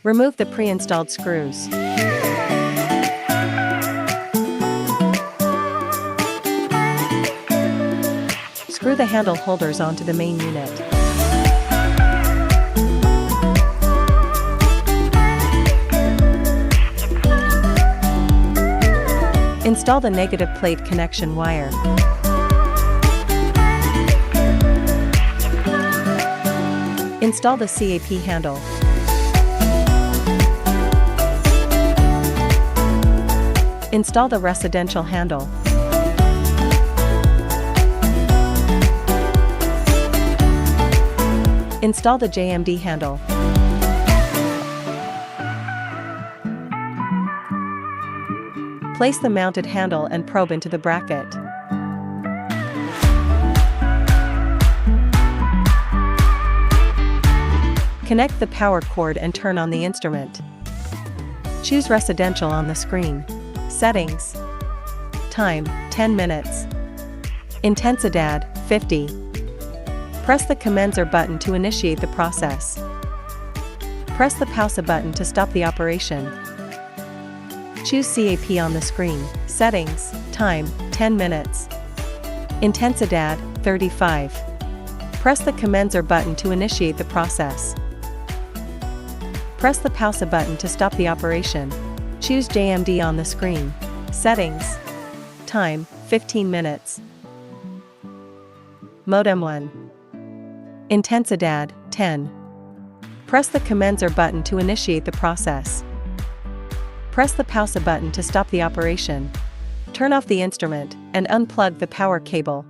Remove the pre-installed screws. Screw the handle holders onto the main unit. Install the negative plate connection wire. Install the CET handle. Install the residential handle. Install the JMD handle. Place the mounted handle and probe into the bracket. Connect the power cord and turn on the instrument. Choose residential on the screen. Settings. Time, 10 minutes. Intensidad, 50. Press the commencer button to initiate the process. Press the pausa button to stop the operation. Choose CAP on the screen. Settings. Time, 10 minutes. Intensidad, 35. Press the commencer button to initiate the process. Press the pausa button to stop the operation. Choose JMD on the screen. Settings. Time, 15 minutes. Mode M1. Intensidad, 10. Press the commencer button to initiate the process. Press the pausa button to stop the operation. Turn off the instrument and unplug the power cable.